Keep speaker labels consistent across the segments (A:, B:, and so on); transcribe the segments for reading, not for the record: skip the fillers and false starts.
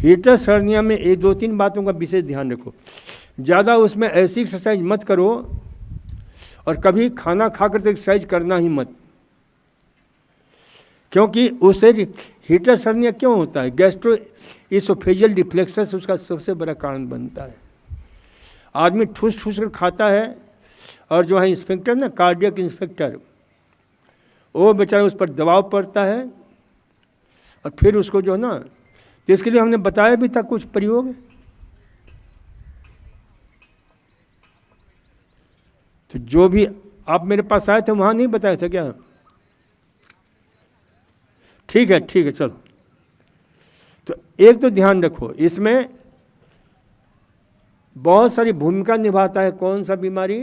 A: हीटस hernia में ये 2-3 बातों का विशेष ध्यान रखो। ज़्यादा उसमें ऐसी एक्सरसाइज मत करो, और कभी खाना खा कर तो एक्सरसाइज करना ही मत, क्योंकि उससे हीटस हर्निया क्यों होता है? गैस्ट्रो इसोफेजियल रिफ्लेक्सस उसका सबसे बड़ा कारण बनता है। आदमी ठूस ठूस कर खाता है, और जो है इंस्पेक्टर ना, कार्डियक इंस्पेक्टर, वो बेचारा उस पर दबाव पड़ता है, और फिर उसको जो है ना, तो इसके लिए हमने बताया भी था कुछ प्रयोग। तो जो भी आप मेरे पास आए थे वहाँ नहीं बताया था क्या? ठीक है चलो। तो एक तो ध्यान रखो, इसमें बहुत सारी भूमिका निभाता है कौन सा बीमारी,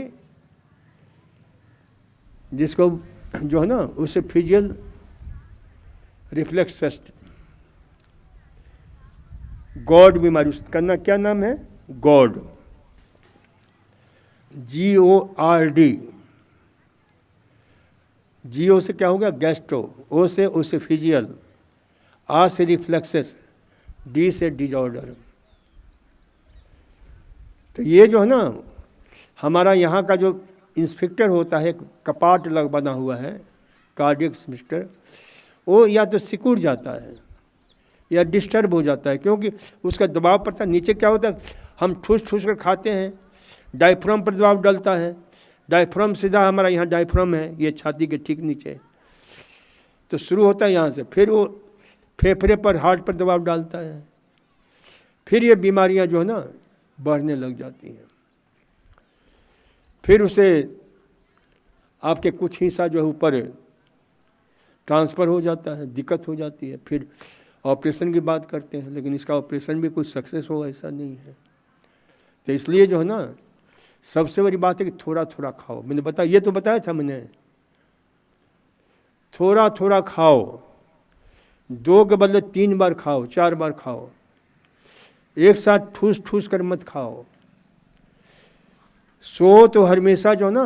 A: जिसको जो है ना उससे फिजियल रिफ्लेक्स, गॉड बीमारी, उसका क्या नाम है? God, GORD। GO से क्या होगा? गैस्ट्रो, O से ओसेफिजियल, R से रिफ्लेक्सेस, D से डिजॉर्डर। तो ये जो है ना, हमारा यहाँ का जो इंस्पेक्टर होता है, कपाट लग बना हुआ है, कार्डियक इंस्पेक्टर, वो या तो सिकुड़ जाता है या डिस्टर्ब हो जाता है, क्योंकि उसका दबाव पड़ता है। नीचे क्या होता है, हम ठूस ठूस कर खाते हैं, डायफ्राम पर दबाव डलता है। डायफ्राम सीधा हमारा यहाँ डायफ्राम है, ये छाती के ठीक नीचे, तो शुरू होता है यहाँ से, फिर वो फेफड़े पर, हार्ट पर दबाव डालता है, फिर ये बीमारियाँ जो है ना बढ़ने लग जाती हैं। फिर उसे आपके कुछ हिस्सा जो है ऊपर ट्रांसफ़र हो जाता है, दिक्कत हो जाती है, फिर ऑपरेशन की बात करते हैं, लेकिन इसका ऑपरेशन भी कुछ सक्सेस हो ऐसा नहीं है। तो इसलिए जो है ना, सबसे बड़ी बात है कि थोड़ा थोड़ा खाओ। मैंने बताया, ये तो बताया था मैंने, थोड़ा थोड़ा खाओ, 2 के बदले 3 बार खाओ, 4 बार खाओ, एक साथ ठूस ठूस कर मत खाओ। सो तो हमेशा जो ना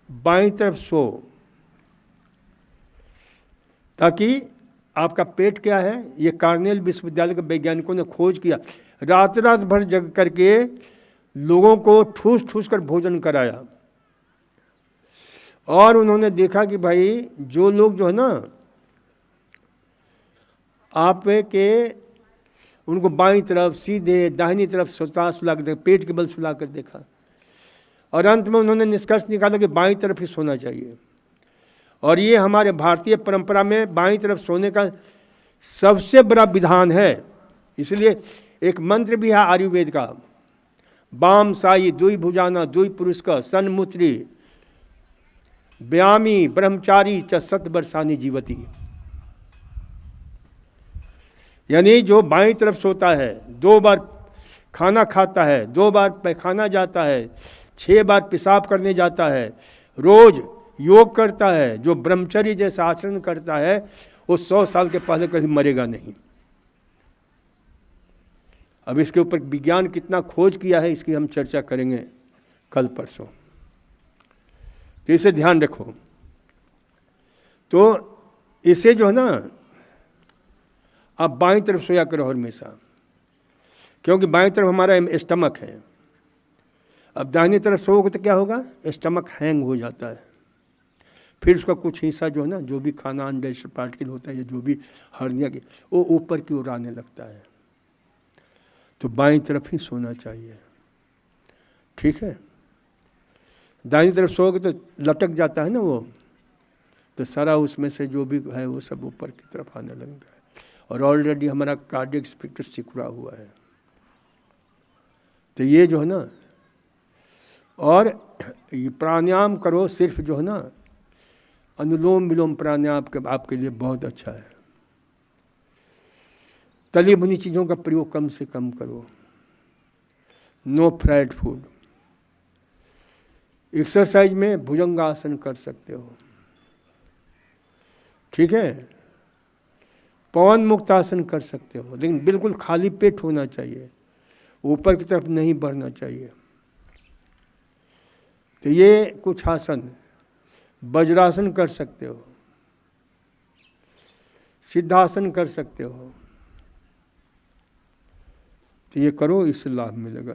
A: बाईं तरफ सो, ताकि आपका पेट क्या है, ये कार्नेल विश्वविद्यालय के वैज्ञानिकों ने खोज किया, रात रात भर जग करके लोगों को ठूस ठूस कर भोजन कराया, और उन्होंने देखा कि भाई जो लोग जो है ना आप के उनको बाईं तरफ सीधे, दाहिनी तरफ सुला कर देखा, पेट के बल सुला कर देखा, और अंत में उन्होंने निष्कर्ष निकाला कि बाईं तरफ ही सोना चाहिए। और ये हमारे भारतीय परंपरा में बाईं तरफ सोने का सबसे बड़ा विधान है। इसलिए एक मंत्र भी है आयुर्वेद का, वाम साई दुई भुजाना दुई पुरुषक सन्मुत्री व्यामी ब्रह्मचारी च सत वर्षानी जीवती। यानी जो बाईं तरफ सोता है, 2 बार खाना खाता है, 2 बार पैखाना जाता है, 6 बार पेशाब करने जाता है, रोज योग करता है, जो ब्रह्मचर्य जैसा आचरण करता है, वो 100 साल के पहले कभी मरेगा नहीं। अब इसके ऊपर विज्ञान कितना खोज किया है, इसकी हम चर्चा करेंगे कल परसों, तो इसे ध्यान रखो। तो इसे जो है ना, आप बाईं तरफ सोया करो हमेशा, क्योंकि बाईं तरफ हमारा स्टमक है। अब दाहिनी तरफ सोओगे तो क्या होगा, स्टमक हैंग हो जाता है, फिर उसका कुछ हिस्सा जो है ना, जो भी खाना अनडाइजेस्टेड पार्टिकल होता है या जो भी हर्निया के, वो ऊपर की ओर आने लगता है। तो बाईं तरफ ही सोना चाहिए, ठीक है। दाहिनी तरफ सोओगे तो लटक जाता है ना वो, तो सारा उसमें से जो भी है वो सब ऊपर की तरफ आने लगता है, और ऑलरेडी हमारा कार्डियक स्पिक्टर सिकुड़ा हुआ है। तो ये जो है ना, और ये प्राणायाम करो, सिर्फ जो है ना अनुलोम विलोम प्राणायाम आपके लिए बहुत अच्छा है। तली भुनी चीज़ों का प्रयोग कम से कम करो, नो फ्राइड फूड। एक्सरसाइज में भुजंगासन कर सकते हो, ठीक है, पवन मुक्त आसन कर सकते हो, लेकिन बिल्कुल खाली पेट होना चाहिए, ऊपर की तरफ नहीं बढ़ना चाहिए। तो ये कुछ आसन, वज्रासन कर सकते हो, सिद्धासन कर सकते हो, तो ये करो, इससे लाभ मिलेगा।